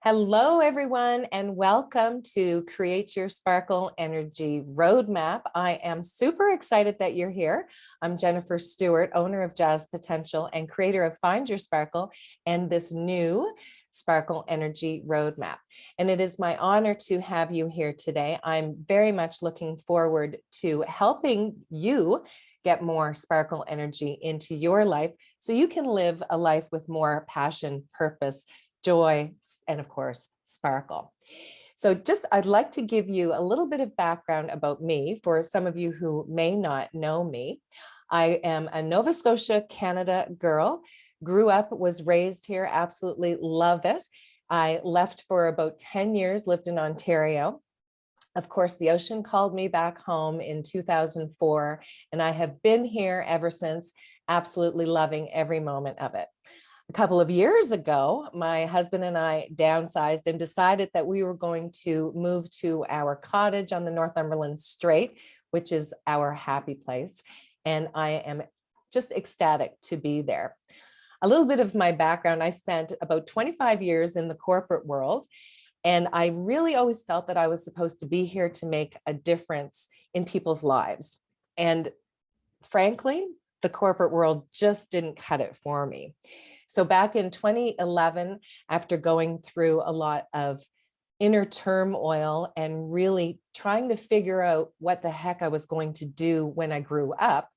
Hello, everyone, and welcome to Create Your Sparkle Energy Roadmap. I am super excited that you're here. I'm Jennifer Stewart, owner of Jazz Potential and creator of Find Your Sparkle and this new Sparkle Energy Roadmap. And it is my honor to have you here today. I'm very much looking forward to helping you get more sparkle energy into your life so you can live a life with more passion, purpose, joy, and of course, sparkle. So I'd like to give you a little bit of background about me for some of you who may not know me. I am a Nova Scotia, Canada girl, grew up, was raised here, absolutely love it. I left for about 10 years, lived in Ontario. Of course, the ocean called me back home in 2004, and I have been here ever since, absolutely loving every moment of it. A couple of years ago, my husband and I downsized and decided that we were going to move to our cottage on the Northumberland Strait, which is our happy place. And I am just ecstatic to be there. A little bit of my background, I spent about 25 years in the corporate world, and I really always felt that I was supposed to be here to make a difference in people's lives. And frankly, the corporate world just didn't cut it for me. So back in 2011, after going through a lot of inner turmoil and really trying to figure out what the heck I was going to do when I grew up,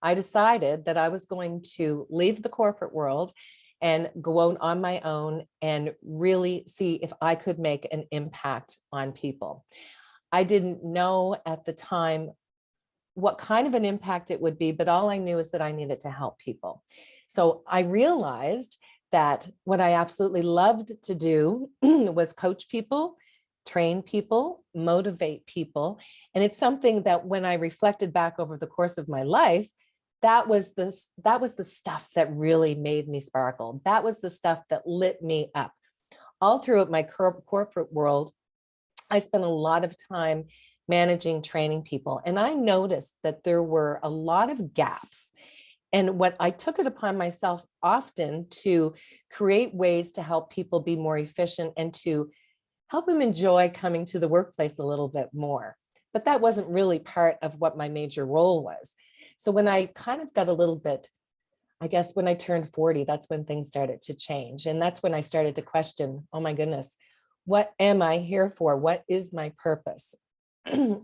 I decided that I was going to leave the corporate world and go out on my own and really see if I could make an impact on people. I didn't know at the time what kind of an impact it would be, but all I knew is that I needed to help people. So I realized that what I absolutely loved to do was coach people, train people, motivate people. And it's something that when I reflected back over the course of my life, that was the stuff that really made me sparkle. That was the stuff that lit me up. All throughout my corporate world, I spent a lot of time managing, training people. And I noticed that there were a lot of gaps. And what I took it upon myself often to create ways to help people be more efficient and to help them enjoy coming to the workplace a little bit more. But that wasn't really part of what my major role was. So when I kind of got a little bit, I guess when I turned 40, that's when things started to change. And that's when I started to question, oh my goodness, what am I here for? What is my purpose?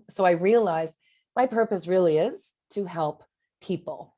So I realized my purpose really is to help people.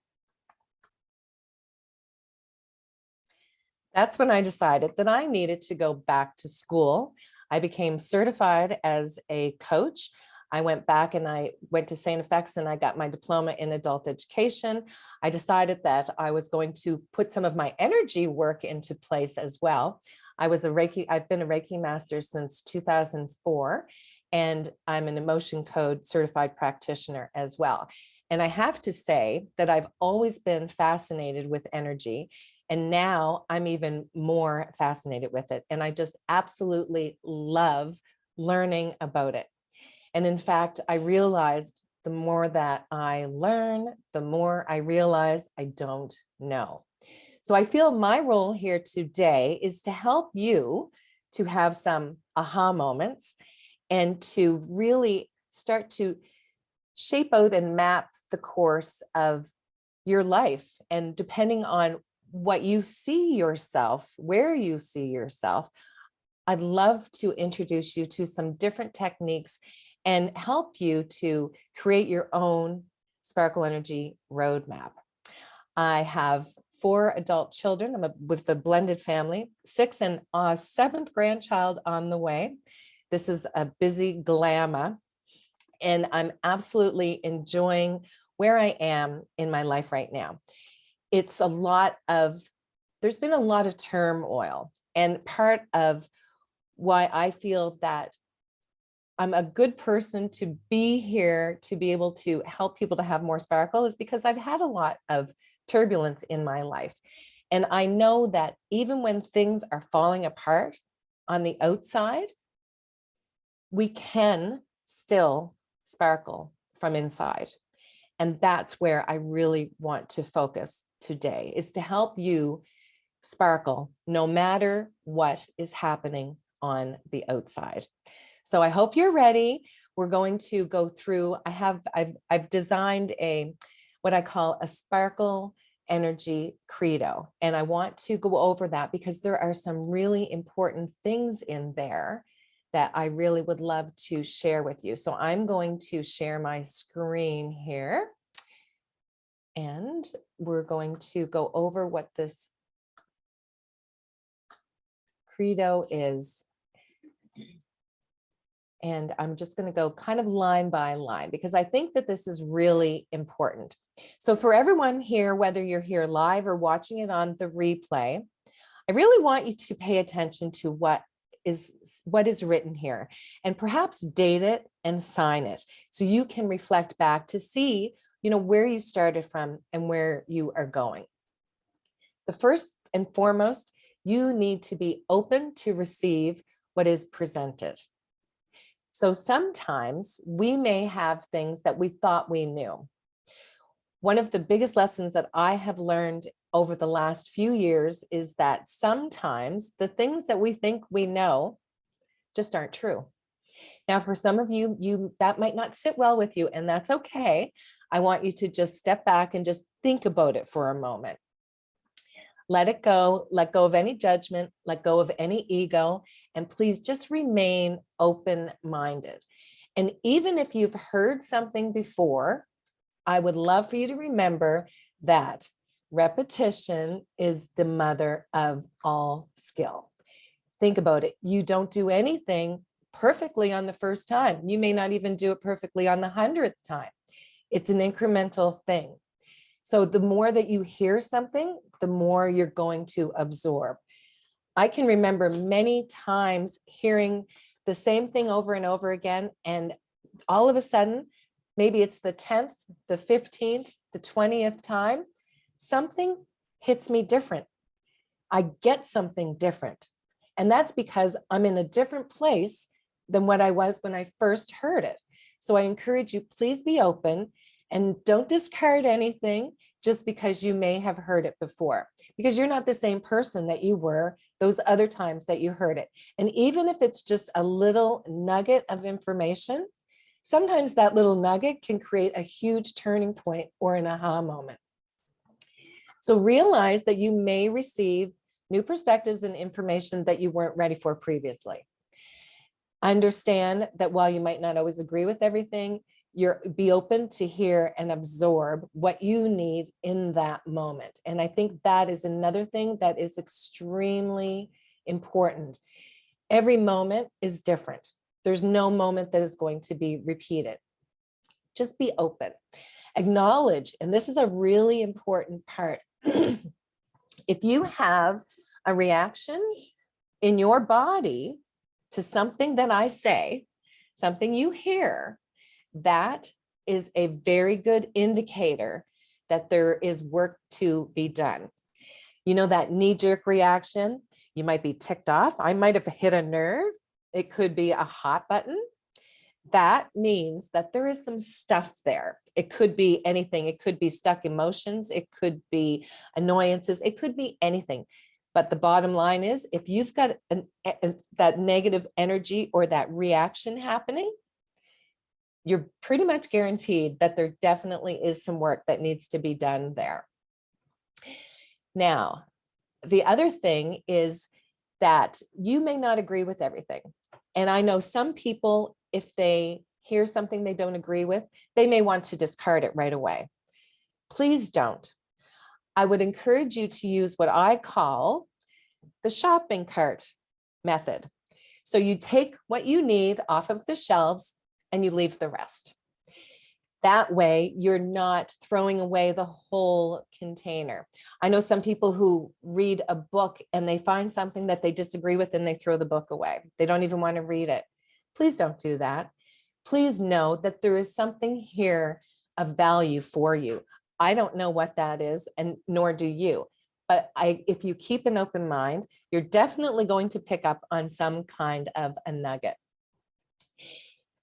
That's when I decided that I needed to go back to school. I became certified as a coach. I went back and I went to St. FX and I got my diploma in adult education. I decided that I was going to put some of my energy work into place as well. I've been a Reiki master since 2004, and I'm an emotion code certified practitioner as well. And I have to say that I've always been fascinated with energy. And now I'm even more fascinated with it. And I just absolutely love learning about it. And in fact, I realized the more that I learn, the more I realize I don't know. So I feel my role here today is to help you to have some aha moments and to really start to shape out and map the course of your life. And depending on what you see yourself, where you see yourself, I'd love to introduce you to some different techniques and help you to create your own Sparkle Energy roadmap. I have 4 adult children. I'm with a blended family, 6 and a 7th grandchild on the way. This is a busy glamour, and I'm absolutely enjoying where I am in my life right now. There's been a lot of turmoil, and part of why I feel that I'm a good person to be here to be able to help people to have more sparkle is because I've had a lot of turbulence in my life. And I know that even when things are falling apart on the outside, we can still sparkle from inside. And that's where I really want to focus today, is to help you sparkle no matter what is happening on the outside. So I hope you're ready. We're going to go through, I've designed what I call a Sparkle Energy Credo. And I want to go over that because there are some really important things in there that I really would love to share with you. So I'm going to share my screen here. And we're going to go over what this credo is. And I'm just going to go kind of line by line because I think that this is really important. So for everyone here, whether you're here live or watching it on the replay, I really want you to pay attention to what is written here and perhaps date it and sign it so you can reflect back to see, where you started from and where you are going. The first and foremost, you need to be open to receive what is presented. So sometimes we may have things that we thought we knew. One of the biggest lessons that I have learned over the last few years is that sometimes the things that we think we know just aren't true. Now, for some of you, that might not sit well with you, and that's okay. I want you to just step back and just think about it for a moment. Let it go, let go of any judgment, let go of any ego, and please just remain open-minded. And even if you've heard something before, I would love for you to remember that repetition is the mother of all skill. Think about it. You don't do anything perfectly on the first time. You may not even do it perfectly on the 100th time. It's an incremental thing. So the more that you hear something, the more you're going to absorb. I can remember many times hearing the same thing over and over again. And all of a sudden, maybe it's the 10th, the 15th, the 20th time, something hits me different. I get something different. And that's because I'm in a different place than what I was when I first heard it. So I encourage you, please be open and don't discard anything just because you may have heard it before, because you're not the same person that you were those other times that you heard it. And even if it's just a little nugget of information, sometimes that little nugget can create a huge turning point or an aha moment. So realize that you may receive new perspectives and information that you weren't ready for previously. Understand that while you might not always agree with everything, be open to hear and absorb what you need in that moment. And I think that is another thing that is extremely important. Every moment is different. There's no moment that is going to be repeated. Just be open. Acknowledge, and this is a really important part. If you have a reaction in your body to something that I say, something you hear, that is a very good indicator that there is work to be done. You know, that knee-jerk reaction, you might be ticked off. I might have hit a nerve. It could be a hot button. That means that there is some stuff there. It could be anything. It could be stuck emotions. It could be annoyances. It could be anything. But the bottom line is, if you've got that negative energy or that reaction happening, you're pretty much guaranteed that there definitely is some work that needs to be done there. Now, the other thing is that you may not agree with everything. And I know some people, if they hear something they don't agree with, they may want to discard it right away. Please don't. I would encourage you to use what I call the shopping cart method. So you take what you need off of the shelves and you leave the rest. That way, you're not throwing away the whole container. I know some people who read a book and they find something that they disagree with and they throw the book away. They don't even want to read it. Please don't do that. Please know that there is something here of value for you. I don't know what that is, and nor do you. But if you keep an open mind, you're definitely going to pick up on some kind of a nugget.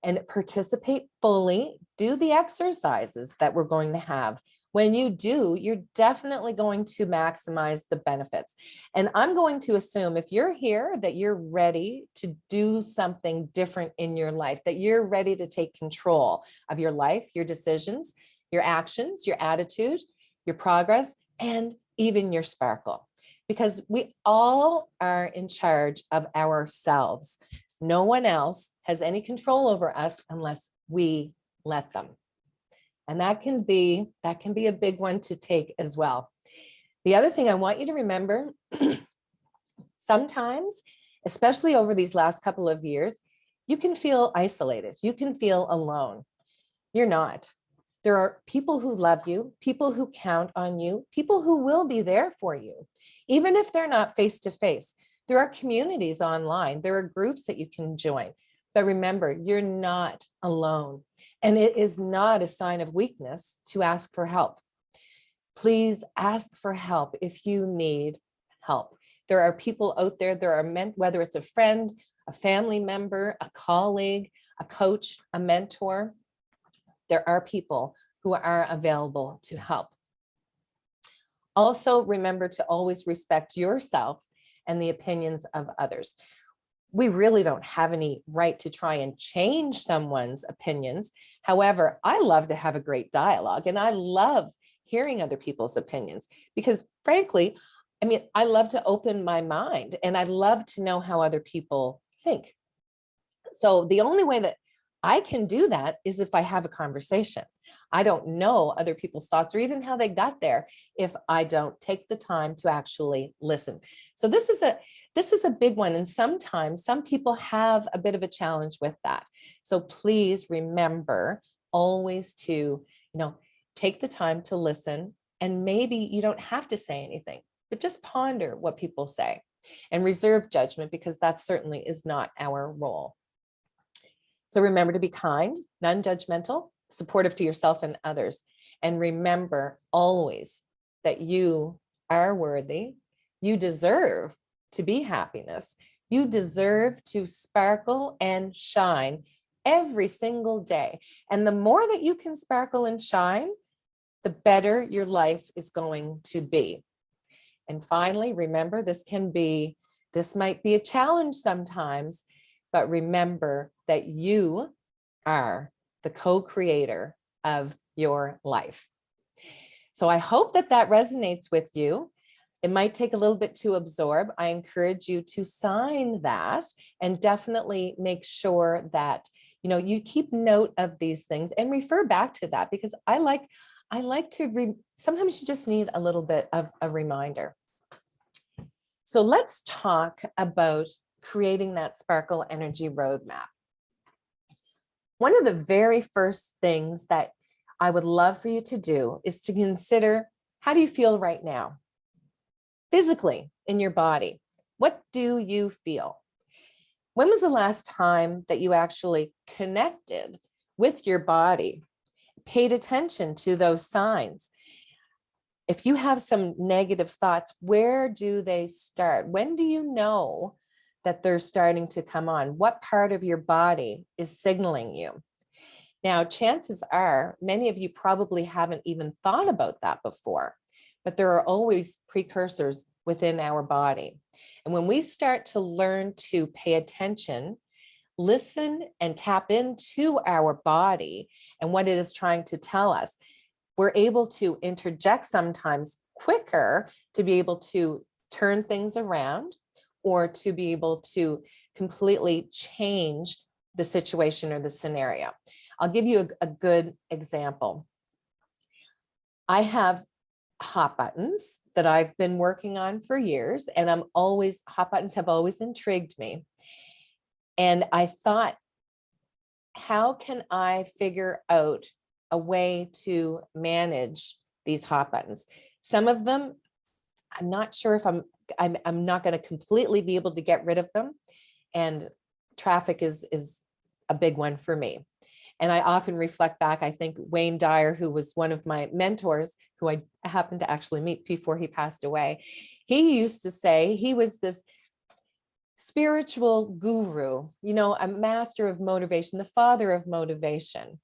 And participate fully, do the exercises that we're going to have. When you do, you're definitely going to maximize the benefits. And I'm going to assume if you're here that you're ready to do something different in your life, that you're ready to take control of your life, your decisions, your actions, your attitude, your progress, and even your sparkle. Because we all are in charge of ourselves. No one else has any control over us unless we let them. And that can be a big one to take as well. The other thing I want you to remember, sometimes, especially over these last couple of years, you can feel isolated. You can feel alone. You're not. There are people who love you, people who count on you, people who will be there for you, even if they're not face to face. There are communities online. There are groups that you can join. But remember, you're not alone. And it is not a sign of weakness to ask for help. Please ask for help if you need help. There are people out there, whether it's a friend, a family member, a colleague, a coach, a mentor, there are people who are available to help. Also, remember to always respect yourself and the opinions of others. We really don't have any right to try and change someone's opinions. However, I love to have a great dialogue, and I love hearing other people's opinions because, frankly, I love to open my mind and I love to know how other people think. So the only way that I can do that is if I have a conversation. I don't know other people's thoughts or even how they got there if I don't take the time to actually listen. So this is a big one. And sometimes some people have a bit of a challenge with that. So please remember always to, take the time to listen. And maybe you don't have to say anything, but just ponder what people say and reserve judgment, because that certainly is not our role. So remember to be kind, non-judgmental, supportive to yourself and others. And remember always that you are worthy. You deserve to be happiness. You deserve to sparkle and shine every single day. And the more that you can sparkle and shine, the better your life is going to be. And finally, remember, this might be a challenge sometimes, but remember that you are the co-creator of your life. So I hope that resonates with you. It might take a little bit to absorb. I encourage you to sign that and definitely make sure that, you keep note of these things and refer back to that, because I like to sometimes you just need a little bit of a reminder. So let's talk about creating that Sparkle Energy Roadmap. One of the very first things that I would love for you to do is to consider, how do you feel right now? Physically in your body, what do you feel? When was the last time that you actually connected with your body, paid attention to those signs? If you have some negative thoughts, where do they start? When do you know that they're starting to come on? What part of your body is signaling you? Now, chances are many of you probably haven't even thought about that before, but there are always precursors within our body. And when we start to learn to pay attention, listen, and tap into our body and what it is trying to tell us, we're able to interject sometimes quicker to be able to turn things around or to be able to completely change the situation or the scenario. I'll give you a good example. I have hot buttons that I've been working on for years, and hot buttons have always intrigued me. And I thought, how can I figure out a way to manage these hot buttons? Some of them, I'm not sure if I'm not going to completely be able to get rid of them. And traffic is a big one for me. And I often reflect back, I think Wayne Dyer, who was one of my mentors, who I happened to actually meet before he passed away, he used to say he was this spiritual guru, a master of motivation, the father of motivation.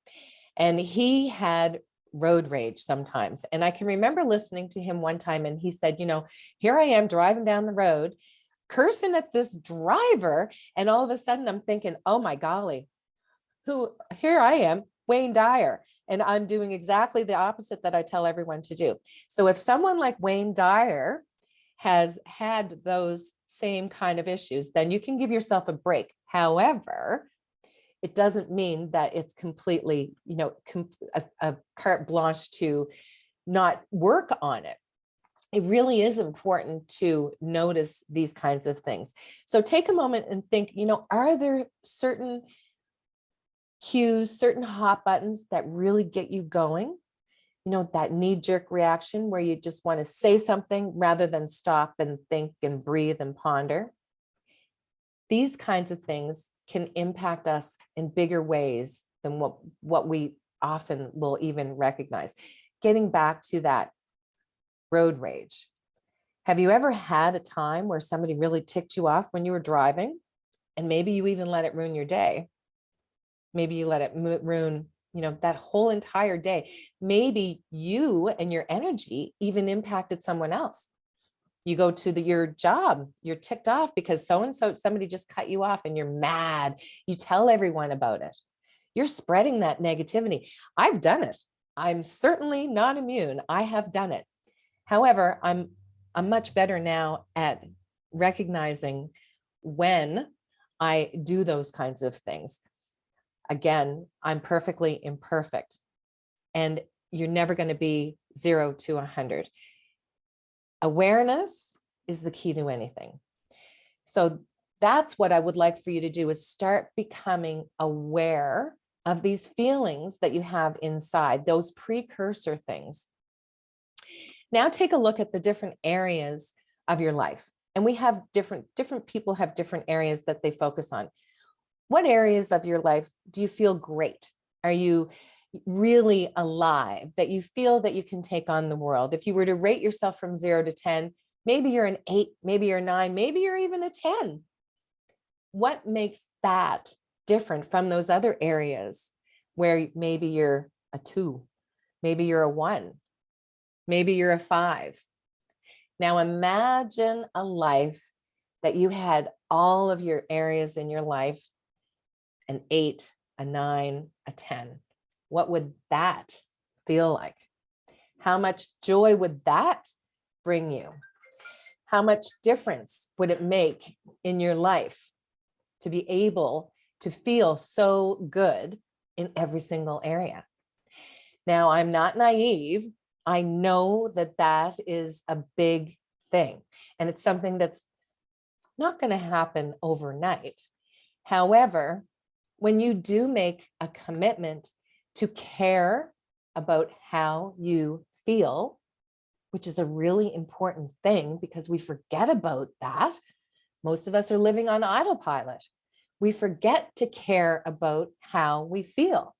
And he had road rage sometimes. And I can remember listening to him one time and he said, here I am driving down the road, cursing at this driver. And all of a sudden I'm thinking, oh my golly, here I am, Wayne Dyer. And I'm doing exactly the opposite that I tell everyone to do. So if someone like Wayne Dyer has had those same kind of issues, then you can give yourself a break. However, it doesn't mean that it's completely, a carte blanche to not work on it. It really is important to notice these kinds of things. So take a moment and think, are there certain cues, certain hot buttons that really get you going? That knee-jerk reaction where you just want to say something rather than stop and think and breathe and ponder. These kinds of things can impact us in bigger ways than what we often will even recognize. Getting back to that road rage. Have you ever had a time where somebody really ticked you off when you were driving? And maybe you even let it ruin your day. Maybe you let it ruin, that whole entire day. Maybe you and your energy even impacted someone else. You go to your job, you're ticked off because so-and-so, somebody just cut you off and you're mad. You tell everyone about it. You're spreading that negativity. I've done it. I'm certainly not immune. I have done it. However, I'm much better now at recognizing when I do those kinds of things. Again, I'm perfectly imperfect, and you're never going to be 0 to 100. Awareness is the key to anything. So that's what I would like for you to do, is start becoming aware of these feelings that you have inside, those precursor things. Now take a look at the different areas of your life. And we have different people have different areas that they focus on. What areas of your life do you feel great? Are you really alive, that you feel that you can take on the world? If you were to rate yourself from 0 to 10, maybe you're an 8, maybe you're a 9, maybe you're even a 10. What makes that different from those other areas where maybe you're a 2, maybe you're a 1, maybe you're a 5? Now imagine a life that you had all of your areas in your life, an 8, a 9, a 10. What would that feel like? How much joy would that bring you? How much difference would it make in your life to be able to feel so good in every single area? Now, I'm not naive. I know that that is a big thing, and it's something that's not going to happen overnight. However, when you do make a commitment to care about how you feel, which is a really important thing because we forget about that. Most of us are living on autopilot. We forget to care about how we feel.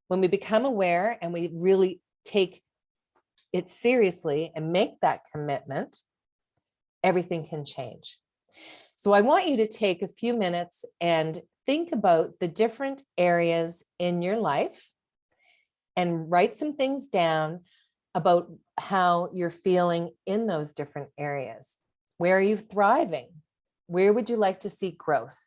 When we become aware and we really take it seriously and make that commitment, everything can change. So I want you to take a few minutes and think about the different areas in your life and write some things down about how you're feeling in those different areas. Where are you thriving? Where would you like to see growth?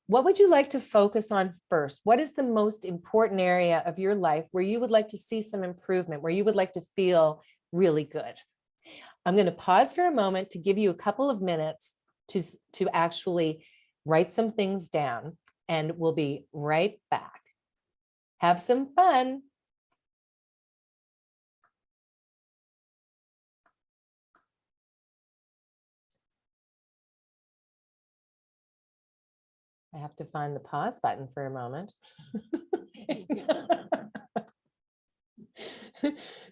What would you like to focus on first? What is the most important area of your life where you would like to see some improvement, where you would like to feel really good? I'm going to pause for a moment to give you a couple of minutes to actually write some things down, and we'll be right back. Have some fun. I have to find the pause button for a moment.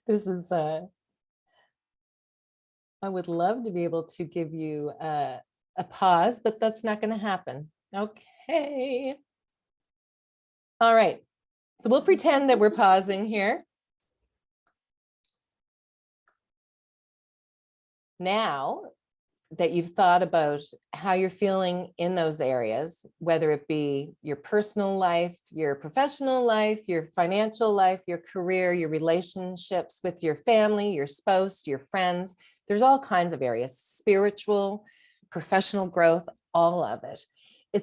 This is, I would love to be able to give you a pause, but that's not going to happen. Okay. All right. So we'll pretend that we're pausing here. Now, that you've thought about how you're feeling in those areas, whether it be your personal life, your professional life, your financial life, your career, your relationships with your family, your spouse, your friends. There's all kinds of areas, spiritual, professional growth, all of it.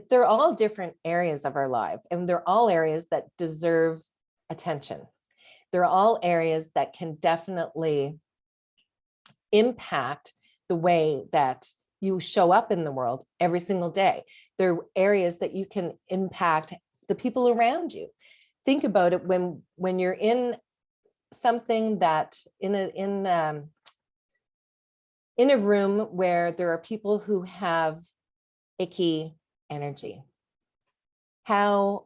They're all different areas of our life, and they're all areas that deserve attention. They're all areas that can definitely impact the way that you show up in the world every single day. There are areas that you can impact the people around you. Think about it when you're in something that in a room where there are people who have icky energy. How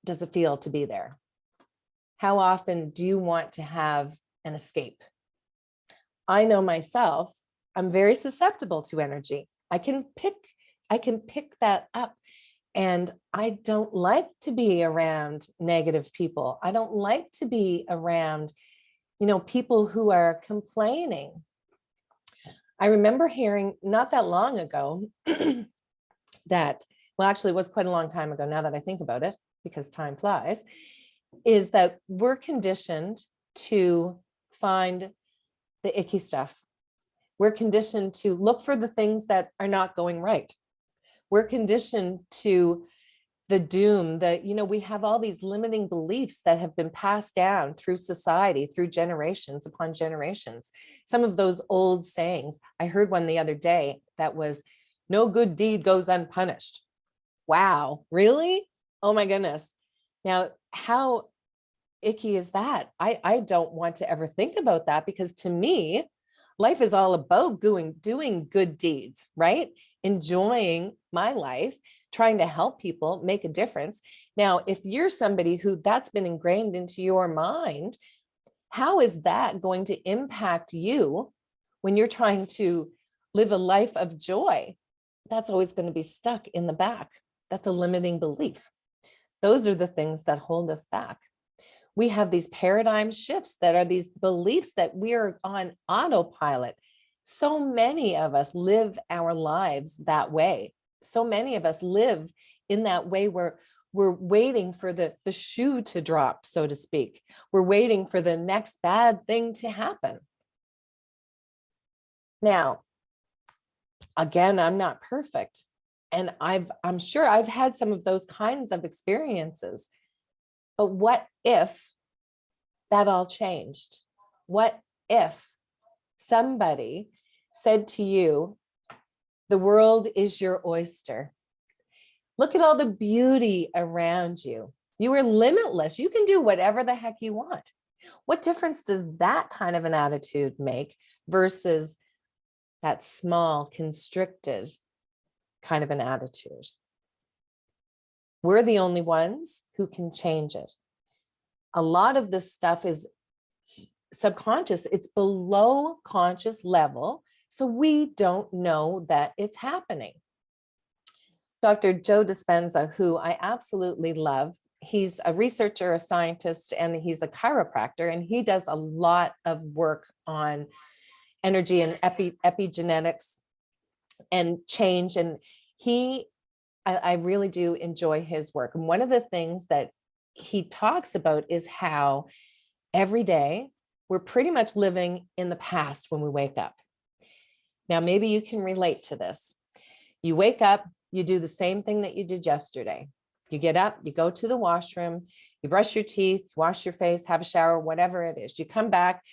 does it feel to be there? How often do you want to have an escape? I know myself, I'm very susceptible to energy. I can pick that up. And I don't like to be around negative people. I don't like to be around, people who are complaining. I remember hearing not that long ago that, well, actually it was quite a long time ago now that I think about it, because time flies, is that we're conditioned to find the icky stuff. We're conditioned to look for the things that are not going right. We're conditioned to the doom that, we have all these limiting beliefs that have been passed down through society, through generations upon generations. Some of those old sayings, I heard one the other day that was, no good deed goes unpunished. Wow, really? Oh my goodness. Now, how icky is that? I don't want to ever think about that, because to me, life is all about doing good deeds, right? Enjoying my life, trying to help people, make a difference. Now, if you're somebody who that's been ingrained into your mind, how is that going to impact you when you're trying to live a life of joy? That's always going to be stuck in the back. That's a limiting belief. Those are the things that hold us back. We have these paradigm shifts that are these beliefs that we're on autopilot. So many of us live our lives that way. So many of us live in that way where we're waiting for the shoe to drop, so to speak. We're waiting for the next bad thing to happen. Now, again, I'm not perfect. And I'm sure I've had some of those kinds of experiences. But what if that all changed? What if somebody said to you, the world is your oyster. Look at all the beauty around you. You are limitless. You can do whatever the heck you want. What difference does that kind of an attitude make versus that small, constricted kind of an attitude? We're the only ones who can change it. A lot of this stuff is subconscious. It's below conscious level. So we don't know that it's happening. Dr. Joe Dispenza, who I absolutely love, he's a researcher, a scientist, and he's a chiropractor, and he does a lot of work on energy and epigenetics and change. And I really do enjoy his work. And one of the things that he talks about is how every day we're pretty much living in the past when we wake up. Now, maybe you can relate to this. You wake up, you do the same thing that you did yesterday. You get up, you go to the washroom, you brush your teeth, wash your face, have a shower, whatever it is. You come back,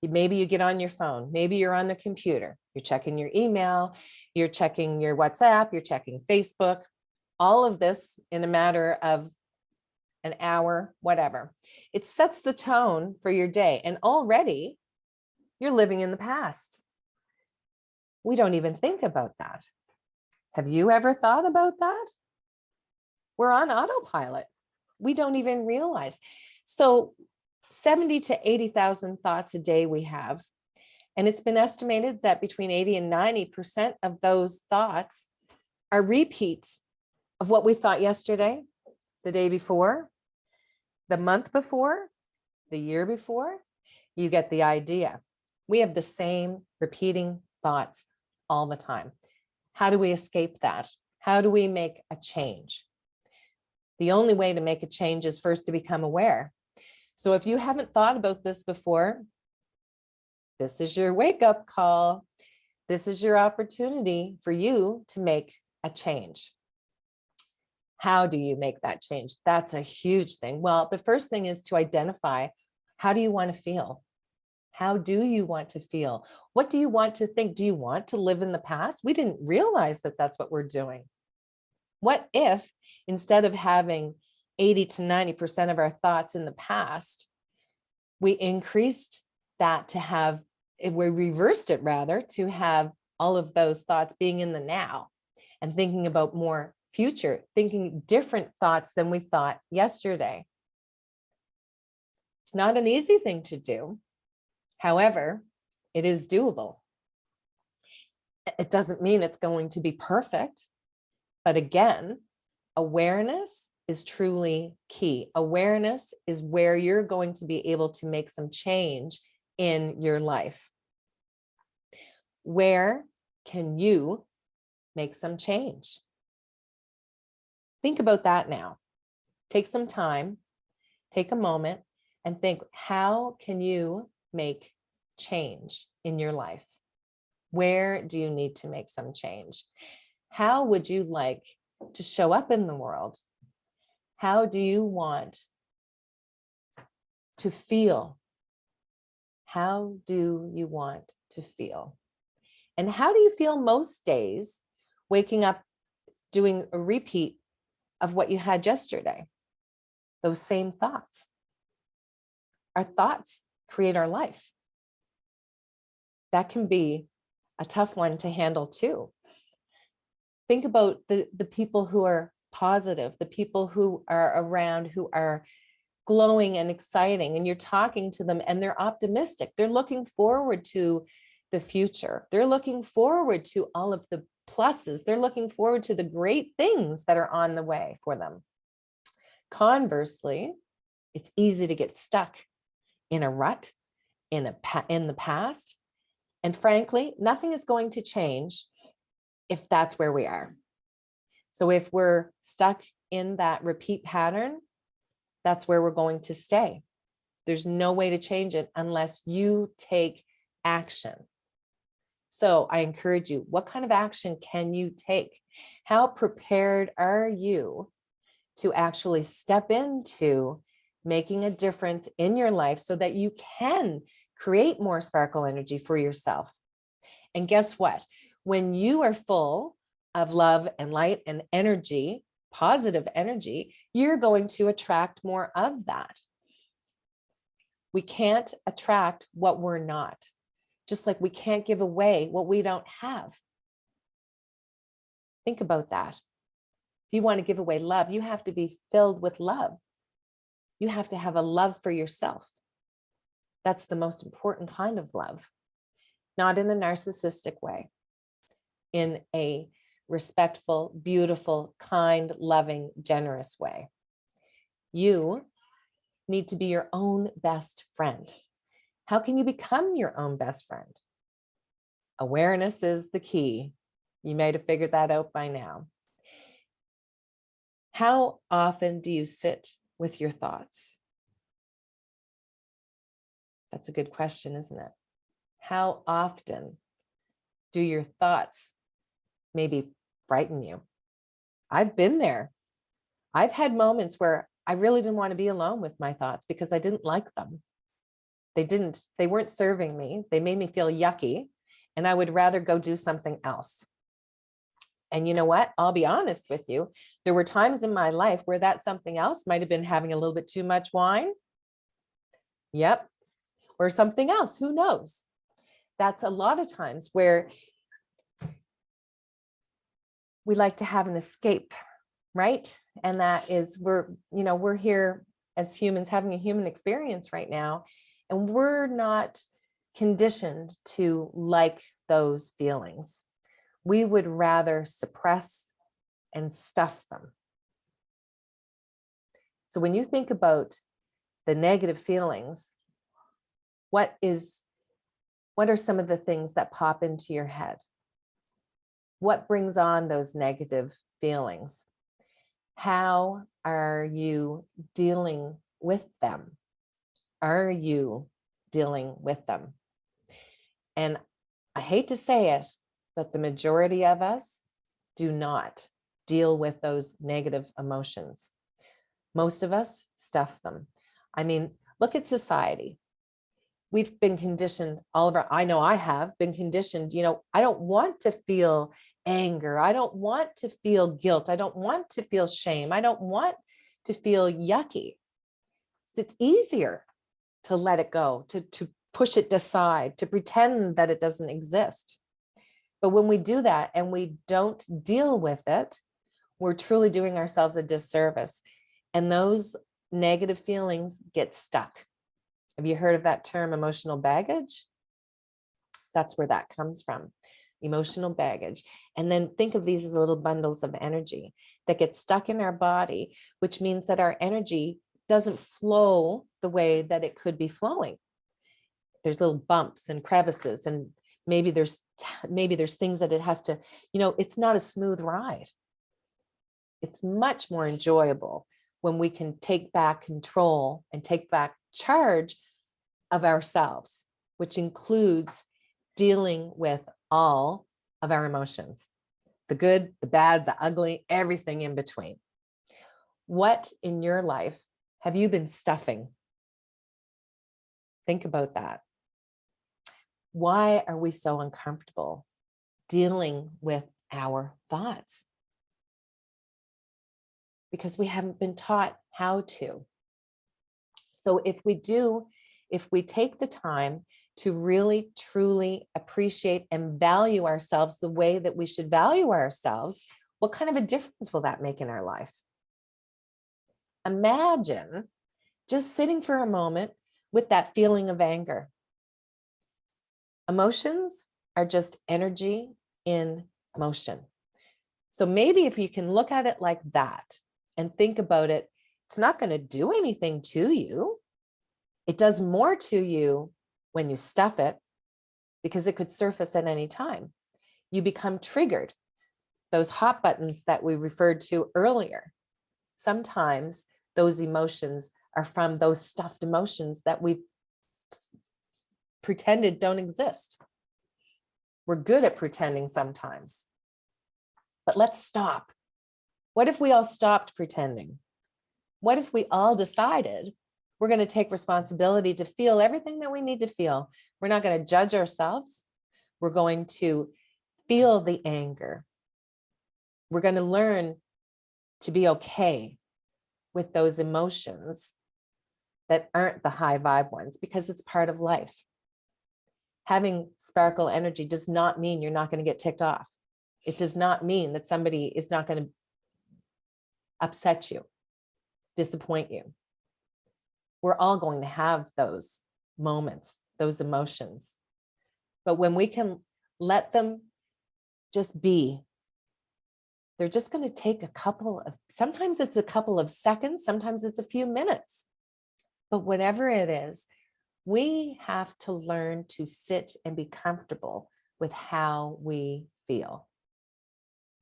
maybe you get on your phone, maybe you're on the computer, you're checking your email, you're checking your WhatsApp, you're checking Facebook, all of this in a matter of an hour, whatever. It sets the tone for your day. And already you're living in the past. We don't even think about that. Have you ever thought about that? We're on autopilot. We don't even realize. So 70 to 80,000 thoughts a day we have. And it's been estimated that between 80 and 90% of those thoughts are repeats of what we thought yesterday, the day before, the month before, the year before. You get the idea. We have the same repeating thoughts all the time. How do we escape that? How do we make a change? The only way to make a change is first to become aware. So if you haven't thought about this before, this is your wake-up call. This is your opportunity for you to make a change. How do you make that change? That's a huge thing. Well, the first thing is to identify, how do you want to feel? How do you want to feel? What do you want to think? Do you want to live in the past? We didn't realize that that's what we're doing. What if instead of having 80 to 90% of our thoughts in the past, we increased that to have, we reversed it rather, to have all of those thoughts being in the now and thinking about more future, thinking different thoughts than we thought yesterday. It's not an easy thing to do. However, it is doable. It doesn't mean it's going to be perfect. But again, awareness is truly key. Awareness is where you're going to be able to make some change in your life. Where can you make some change? Think about that now. Take some time, take a moment, and think, how can you make change in your life? Where do you need to make some change? How would you like to show up in the world? How do you want to feel? How do you want to feel? And how do you feel most days waking up doing a repeat of what you had yesterday? Those same thoughts. Our thoughts create our life. That can be a tough one to handle too. Think about the people who are positive, the people who are around who are glowing and exciting, and you're talking to them and they're optimistic. They're looking forward to the future. They're looking forward to all of the pluses. They're looking forward to the great things that are on the way for them. Conversely, it's easy to get stuck in a rut, in the past. And frankly, nothing is going to change if that's where we are. So if we're stuck in that repeat pattern, that's where we're going to stay. There's no way to change it unless you take action. So I encourage you, what kind of action can you take? How prepared are you to actually step into making a difference in your life so that you can create more sparkle energy for yourself? And guess what? When you are full of love and light and energy, positive energy, you're going to attract more of that. We can't attract what we're not, just like we can't give away what we don't have. Think about that. If you want to give away love, you have to be filled with love. You have to have a love for yourself. That's the most important kind of love, not in a narcissistic way, in a respectful, beautiful, kind, loving, generous way. You need to be your own best friend. How can you become your own best friend? Awareness is the key. You might have figured that out by now. How often do you sit with your thoughts? That's a good question, isn't it? How often do your thoughts maybe frighten you? I've been there. I've had moments where I really didn't want to be alone with my thoughts because I didn't like them. They weren't serving me. They made me feel yucky, and I would rather go do something else. And you know what? I'll be honest with you. There were times in my life where that something else might have been having a little bit too much wine. Yep. Or something else. Who knows? That's a lot of times where we like to have an escape, right? And that is, we're here as humans having a human experience right now, and we're not conditioned to like those feelings. We would rather suppress and stuff them. So when you think about the negative feelings, what are some of the things that pop into your head? What brings on those negative feelings? How are you dealing with them? Are you dealing with them? And I hate to say it, but the majority of us do not deal with those negative emotions. Most of us stuff them. I mean, look at society. We've been conditioned, I know I have been conditioned, I don't want to feel anger. I don't want to feel guilt. I don't want to feel shame. I don't want to feel yucky. It's easier to let it go, to push it aside, to pretend that it doesn't exist. But when we do that and we don't deal with it, we're truly doing ourselves a disservice. And those negative feelings get stuck. Have you heard of that term, emotional baggage? That's where that comes from, emotional baggage. And then think of these as little bundles of energy that get stuck in our body, which means that our energy doesn't flow the way that it could be flowing. There's little bumps and crevices, and maybe there's things that it has to, it's not a smooth ride. It's much more enjoyable when we can take back control and take back charge of ourselves, which includes dealing with all of our emotions, the good, the bad, the ugly, everything in between. What in your life have you been stuffing? Think about that. Why are we so uncomfortable dealing with our thoughts? Because we haven't been taught how to. So if we take the time to really, truly appreciate and value ourselves the way that we should value ourselves, what kind of a difference will that make in our life? Imagine just sitting for a moment with that feeling of anger. Emotions are just energy in motion. So maybe if you can look at it like that and think about it, it's not going to do anything to you. It does more to you when you stuff it, because it could surface at any time. You become triggered. Those hot buttons that we referred to earlier. Sometimes those emotions are from those stuffed emotions that we pretended don't exist. We're good at pretending sometimes. But let's stop. What if we all stopped pretending? What if we all decided we're going to take responsibility to feel everything that we need to feel? We're not going to judge ourselves. We're going to feel the anger. We're going to learn to be okay with those emotions that aren't the high vibe ones, because it's part of life. Having sparkle energy does not mean you're not going to get ticked off. It does not mean that somebody is not going to upset you, disappoint you. We're all going to have those moments, those emotions. But when we can let them just be, they're just going to take sometimes it's a couple of seconds, sometimes it's a few minutes. But whatever it is, we have to learn to sit and be comfortable with how we feel.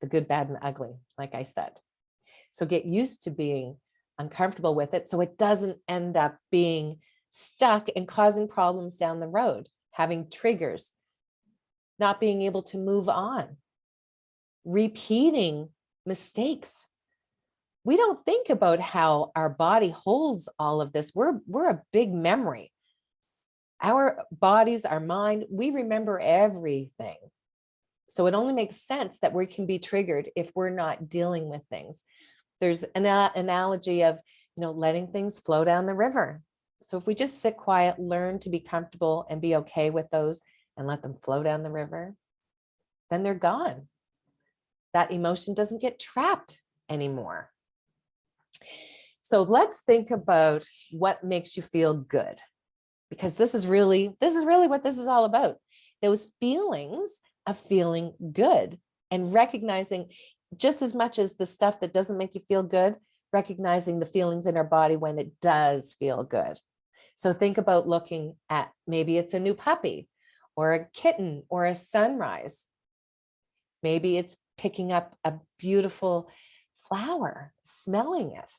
The good, bad, and ugly, like I said. So get used to being uncomfortable with it so it doesn't end up being stuck and causing problems down the road, having triggers, not being able to move on, repeating mistakes. We don't think about how our body holds all of this. We're a big memory. Our bodies, our mind, we remember everything. So it only makes sense that we can be triggered if we're not dealing with things. There's an analogy of, letting things flow down the river. So if we just sit quiet, learn to be comfortable and be okay with those and let them flow down the river, then they're gone. That emotion doesn't get trapped anymore. So let's think about what makes you feel good, because this is really what this is all about. Those feelings of feeling good and recognizing, just as much as the stuff that doesn't make you feel good, recognizing the feelings in our body when it does feel good. So think about looking at, maybe it's a new puppy or a kitten or a sunrise. Maybe it's picking up a beautiful flower, smelling it.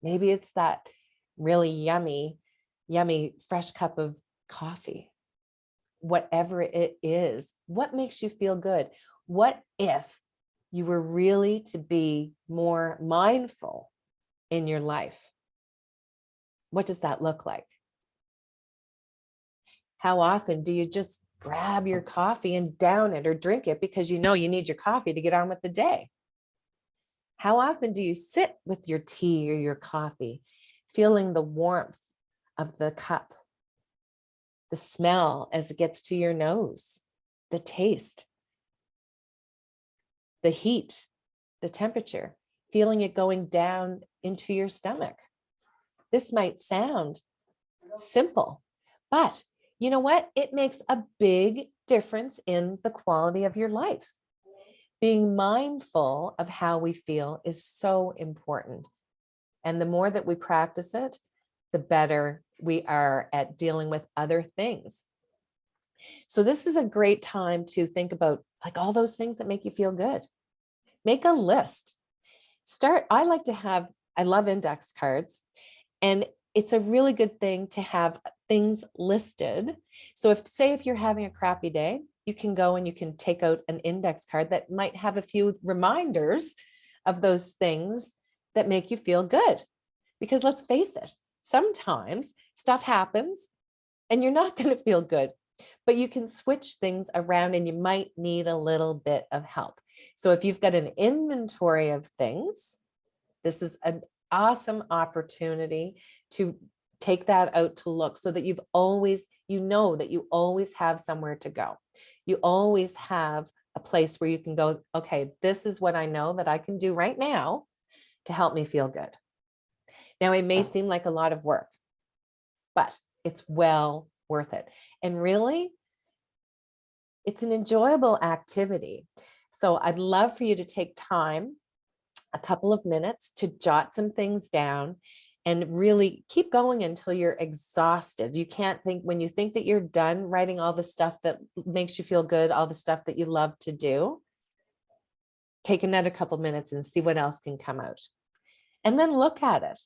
Maybe it's that really yummy, yummy fresh cup of coffee. Whatever it is, what makes you feel good? What if you were really to be more mindful in your life? What does that look like? How often do you just grab your coffee and down it or drink it because you know you need your coffee to get on with the day? How often do you sit with your tea or your coffee, feeling the warmth of the cup, the smell as it gets to your nose, the taste, the heat, the temperature, feeling it going down into your stomach? This might sound simple, but you know what? It makes a big difference in the quality of your life. Being mindful of how we feel is so important. And the more that we practice it, the better we are at dealing with other things. So this is a great time to think about like all those things that make you feel good. Make a list. I love index cards, and it's a really good thing to have things listed. So if you're having a crappy day, you can go and you can take out an index card that might have a few reminders of those things that make you feel good. Because let's face it, sometimes stuff happens and you're not going to feel good, but you can switch things around and you might need a little bit of help. So if you've got an inventory of things, this is an awesome opportunity to take that out to look so that you know that you always have somewhere to go. You always have a place where you can go, okay, this is what I know that I can do right now to help me feel good. Now, it may seem like a lot of work, but it's well worth it. And really, it's an enjoyable activity. So I'd love for you to take time, a couple of minutes, to jot some things down and really keep going until you're exhausted. You can't think, when you think that you're done writing all the stuff that makes you feel good, all the stuff that you love to do, take another couple minutes and see what else can come out. And then look at it.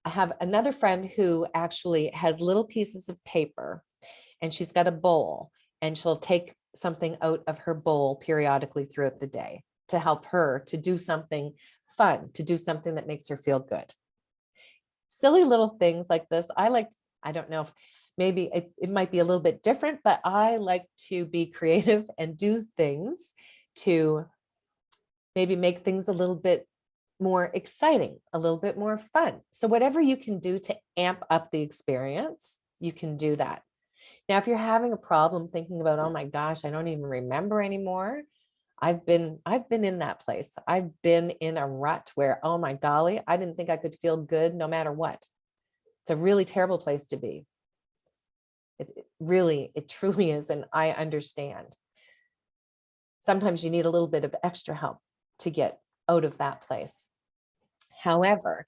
I have another friend who actually has little pieces of paper, and she's got a bowl, and she'll take something out of her bowl periodically throughout the day to help her to do something fun, to do something that makes her feel good. Silly little things like this. I don't know if maybe it might be a little bit different, but I like to be creative and do things to maybe make things a little bit more exciting, a little bit more fun. So whatever you can do to amp up the experience, you can do that. Now, if you're having a problem thinking about, oh my gosh, I don't even remember anymore, I've been in that place. I've been in a rut where, oh my golly, I didn't think I could feel good no matter what. It's a really terrible place to be. It truly is. And I understand. Sometimes you need a little bit of extra help to get out of that place. However,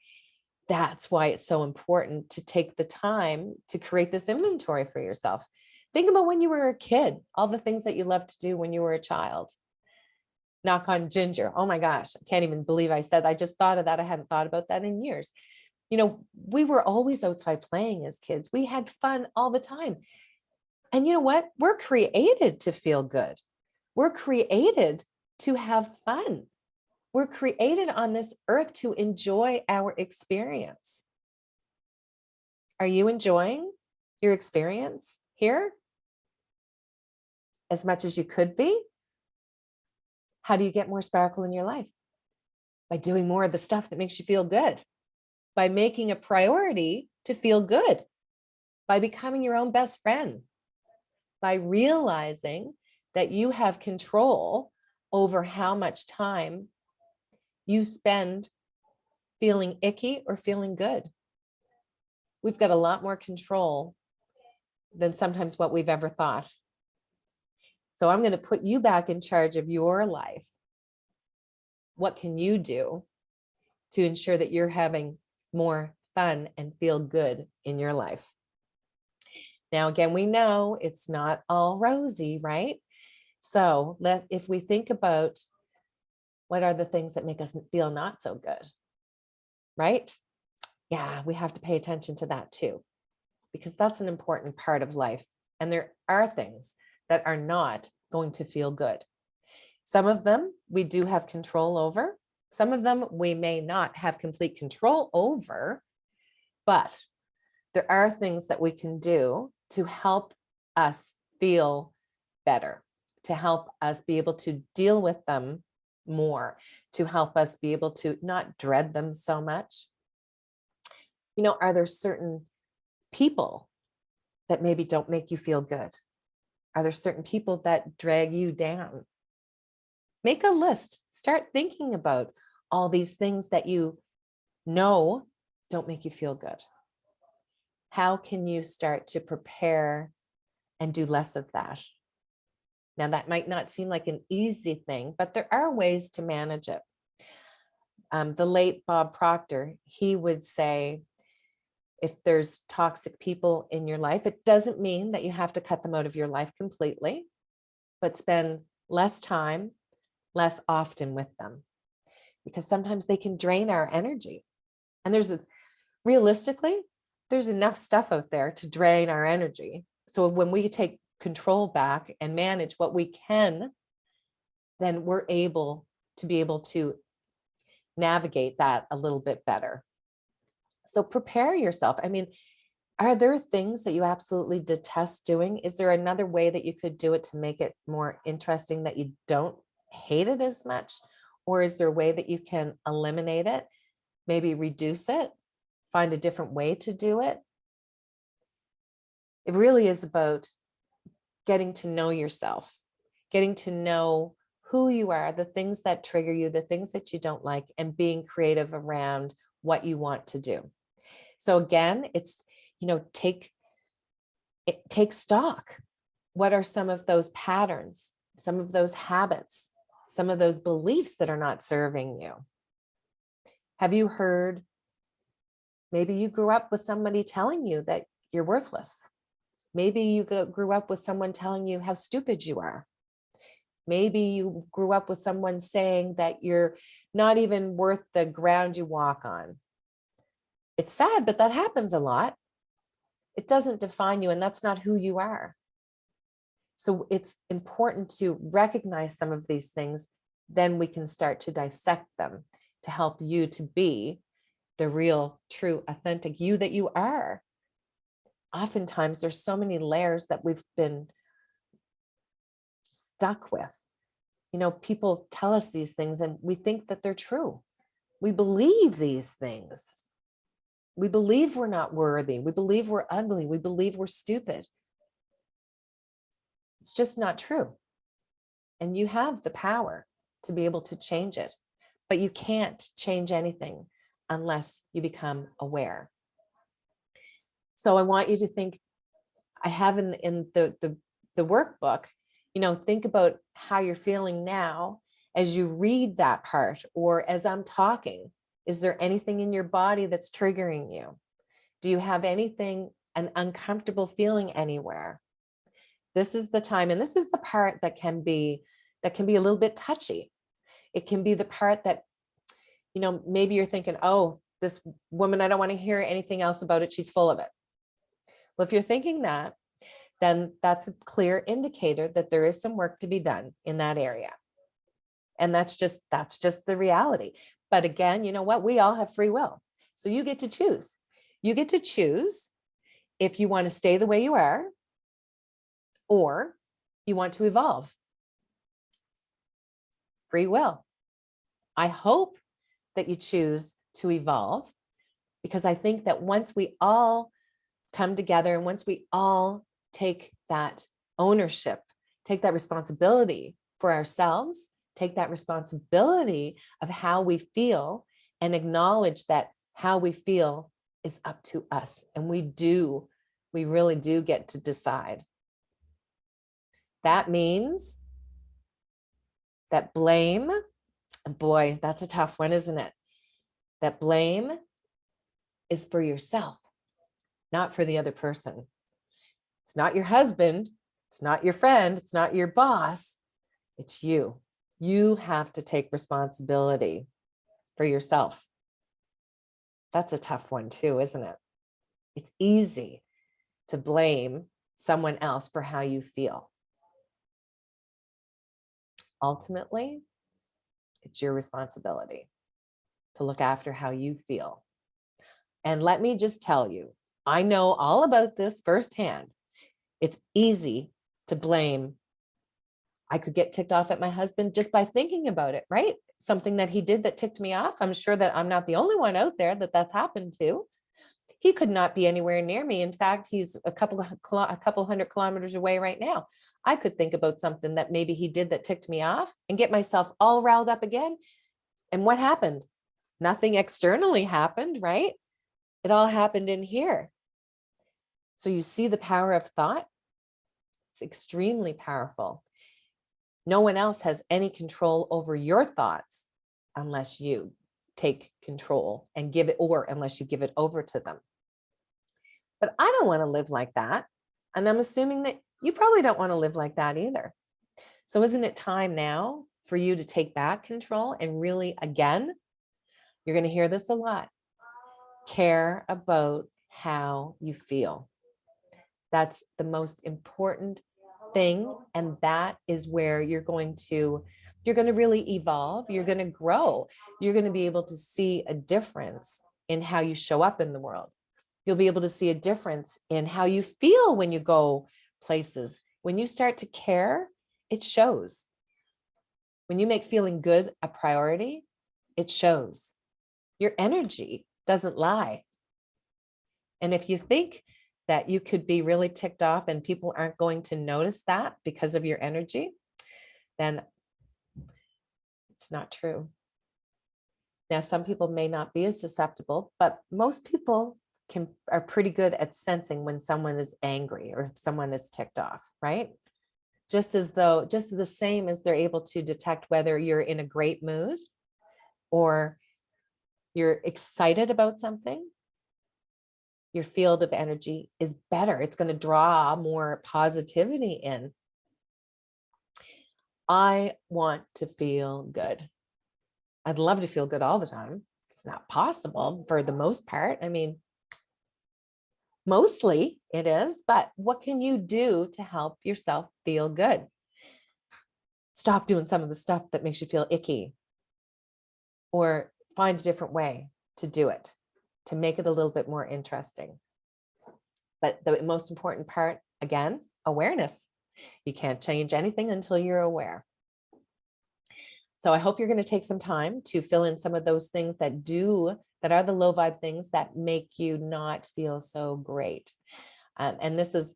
that's why it's so important to take the time to create this inventory for yourself. Think about when you were a kid, all the things that you loved to do when you were a child. Knock on ginger. Oh my gosh, I can't even believe I just thought of that. I hadn't thought about that in years. You know, we were always outside playing as kids. We had fun all the time. And you know what? We're created to feel good. We're created to have fun. We're created on this earth to enjoy our experience. Are you enjoying your experience here as much as you could be? How do you get more sparkle in your life? By doing more of the stuff that makes you feel good, by making a priority to feel good, by becoming your own best friend, by realizing that you have control over how much time you spend feeling icky or feeling good. We've got a lot more control than sometimes what we've ever thought. So I'm going to put you back in charge of your life. What can you do to ensure that you're having more fun and feel good in your life? Now, again, we know it's not all rosy, right? So if we think about what are the things that make us feel not so good, right? Yeah, we have to pay attention to that too, because that's an important part of life. And there are things that are not going to feel good. Some of them we do have control over. Some of them we may not have complete control over, but there are things that we can do to help us feel better, to help us be able to deal with them more, to help us be able to not dread them so much. Are there certain people that maybe don't make you feel good? Are there certain people that drag you down? Make a list. Start thinking about all these things that you know don't make you feel good. How can you start to prepare and do less of that? Now, that might not seem like an easy thing, but there are ways to manage it. The late Bob Proctor, he would say, if there's toxic people in your life, it doesn't mean that you have to cut them out of your life completely, but spend less time, less often with them, because sometimes they can drain our energy. And realistically, there's enough stuff out there to drain our energy. So when we take control back and manage what we can, then we're able to navigate that a little bit better. So prepare yourself. I mean, are there things that you absolutely detest doing? Is there another way that you could do it to make it more interesting, that you don't hate it as much? Or is there a way that you can eliminate it, maybe reduce it, find a different way to do it? It really is about getting to know yourself, getting to know who you are, the things that trigger you, the things that you don't like, and being creative around what you want to do. So again, it's, take stock. What are some of those patterns, some of those habits, some of those beliefs that are not serving you? Have you heard, maybe you grew up with somebody telling you that you're worthless. Maybe you grew up with someone telling you how stupid you are. Maybe you grew up with someone saying that you're not even worth the ground you walk on. It's sad, but that happens a lot. It doesn't define you, and that's not who you are. So it's important to recognize some of these things. Then we can start to dissect them to help you to be the real, true, authentic you that you are. Oftentimes, there's so many layers that we've been stuck with. People tell us these things and we think that they're true. We believe these things. We believe we're not worthy. We believe we're ugly. We believe we're stupid. It's just not true. And you have the power to be able to change it, but you can't change anything unless you become aware. So I want you to think, I have in the workbook, think about how you're feeling now as you read that part, or as I'm talking. Is there anything in your body that's triggering you? Do you have anything, an uncomfortable feeling anywhere? This is the time, and this is the part that can be a little bit touchy. It can be the part that, maybe you're thinking, oh, this woman, I don't want to hear anything else about it. She's full of it. Well, if you're thinking that, then that's a clear indicator that there is some work to be done in that area. And that's just the reality. But again, you know what? We all have free will. So you get to choose. You get to choose if you want to stay the way you are or you want to evolve. Free will. I hope that you choose to evolve, because I think that once we all come together and once we all take that ownership, take that responsibility for ourselves, take that responsibility of how we feel, and acknowledge that how we feel is up to us. And we really do get to decide. That means that blame, boy, that's a tough one, isn't it? That blame is for yourself, not for the other person. It's not your husband. It's not your friend. It's not your boss. It's you. You have to take responsibility for yourself. That's a tough one too, isn't it? It's easy to blame someone else for how you feel. Ultimately, it's your responsibility to look after how you feel. And let me just tell you, I know all about this firsthand. It's easy to blame. I could get ticked off at my husband just by thinking about it, right? Something that he did that ticked me off. I'm sure that I'm not the only one out there that that's happened to. He could not be anywhere near me. In fact, he's a couple hundred kilometers away right now. I could think about something that maybe he did that ticked me off and get myself all riled up again. And what happened? Nothing externally happened, right? It all happened in here. So you see the power of thought? It's extremely powerful. No one else has any control over your thoughts unless you take control and give it, or unless you give it over to them. But I don't want to live like that. And I'm assuming that you probably don't want to live like that either. So isn't it time now for you to take back control and really, again, you're going to hear this a lot, care about how you feel. That's the most important thing. And that is where you're going to really evolve. You're going to grow. You're going to be able to see a difference in how you show up in the world. You'll be able to see a difference in how you feel when you go places. When you start to care, it shows. When you make feeling good a priority, it shows. Your energy doesn't lie. And if you think that you could be really ticked off and people aren't going to notice that because of your energy, then it's not true. Now, some people may not be as susceptible, but most people are pretty good at sensing when someone is angry or if someone is ticked off, right? Just the same as they're able to detect whether you're in a great mood or you're excited about something. Your field of energy is better. It's going to draw more positivity in. I want to feel good. I'd love to feel good all the time. It's not possible for the most part. I mean, mostly it is, but what can you do to help yourself feel good? Stop doing some of the stuff that makes you feel icky, or find a different way to do it, to make it a little bit more interesting. But the most important part, again, awareness. You can't change anything until you're aware. So I hope you're going to take some time to fill in some of those things that are the low vibe things that make you not feel so great. And this is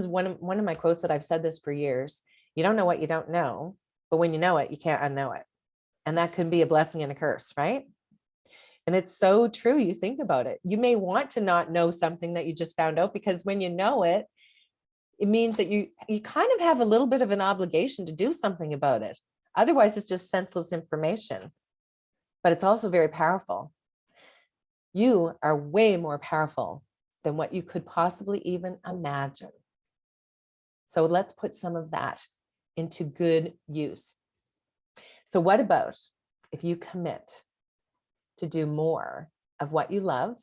one of my quotes that I've said this for years. You don't know what you don't know, but when you know it, you can't unknow it. And that can be a blessing and a curse, right? And it's so true. You think about it. You may want to not know something that you just found out, because when you know it, it means that you kind of have a little bit of an obligation to do something about it. Otherwise, it's just senseless information. But it's also very powerful. You are way more powerful than what you could possibly even imagine. So let's put some of that into good use. So what about if you commit to do more of what you love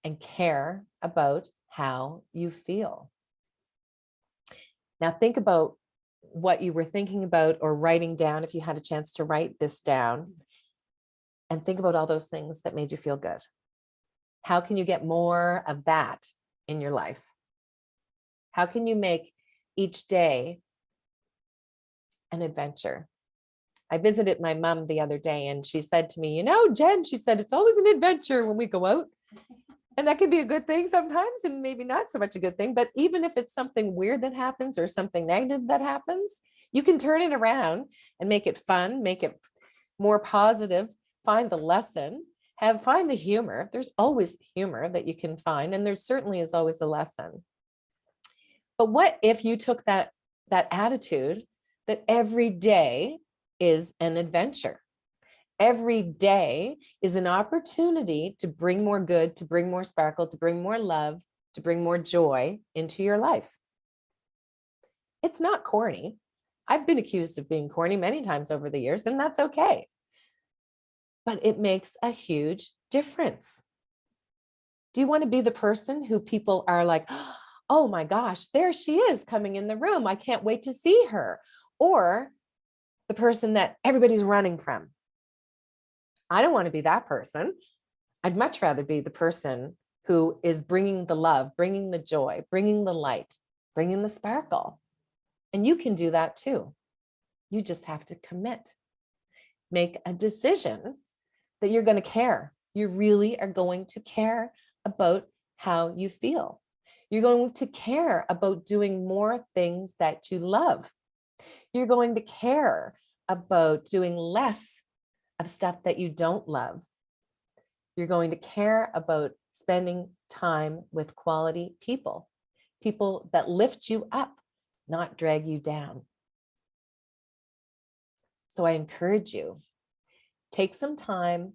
and care about how you feel? Now think about what you were thinking about or writing down, if you had a chance to write this down, and think about all those things that made you feel good. How can you get more of that in your life? How can you make each day an adventure? I visited my mom the other day and she said to me, Jen, she said, it's always an adventure when we go out. And that can be a good thing sometimes and maybe not so much a good thing. But even if it's something weird that happens or something negative that happens, you can turn it around and make it fun, make it more positive, find the lesson, find the humor. There's always humor that you can find. And there certainly is always a lesson. But what if you took that attitude that every day is an adventure? Every day is an opportunity to bring more good, to bring more sparkle, to bring more love, to bring more joy into your life. It's not corny. I've been accused of being corny many times over the years, and that's okay. But it makes a huge difference. Do you want to be the person who people are like, oh my gosh, there she is coming in the room, I can't wait to see her? Or the person that everybody's running from? I don't want to be that person. I'd much rather be the person who is bringing the love, bringing the joy, bringing the light, bringing the sparkle. And you can do that too. You just have to commit. Make a decision that you're going to care. You really are going to care about how you feel. You're going to care about doing more things that you love. You're going to care about doing less of stuff that you don't love. You're going to care about spending time with quality people, people that lift you up, not drag you down. So I encourage you, take some time,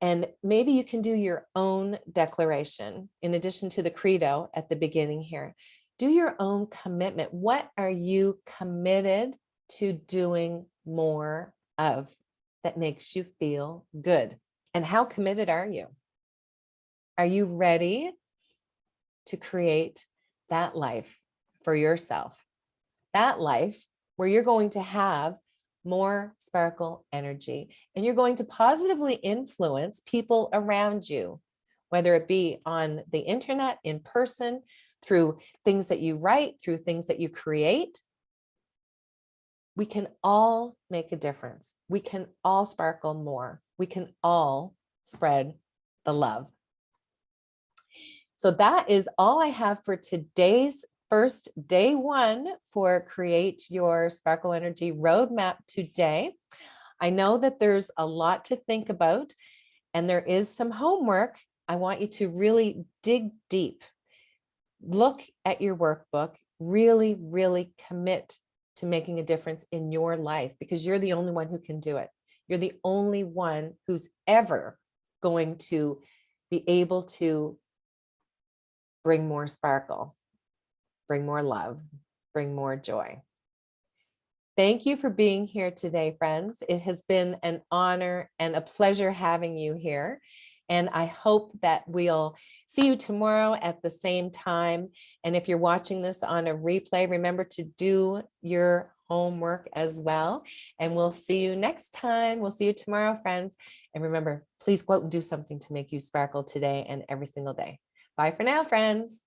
and maybe you can do your own declaration in addition to the credo at the beginning here. Do your own commitment. What are you committed to doing more of that makes you feel good? And how committed are you? Are you ready to create that life for yourself? That life where you're going to have more sparkle energy and you're going to positively influence people around you, whether it be on the internet, in person, through things that you write, through things that you create. We can all make a difference. We can all sparkle more. We can all spread the love. So that is all I have for today's first day one for Create Your Sparkle Energy Roadmap today. I know that there's a lot to think about and there is some homework. I want you to really dig deep. Look at your workbook, really, really commit to making a difference in your life because you're the only one who can do it. You're the only one who's ever going to be able to bring more sparkle, bring more love, bring more joy. Thank you for being here today, friends. It has been an honor and a pleasure having you here. And I hope that we'll see you tomorrow at the same time. And if you're watching this on a replay, remember to do your homework as well. And we'll see you next time. We'll see you tomorrow, friends. And remember, please go out and do something to make you sparkle today and every single day. Bye for now, friends.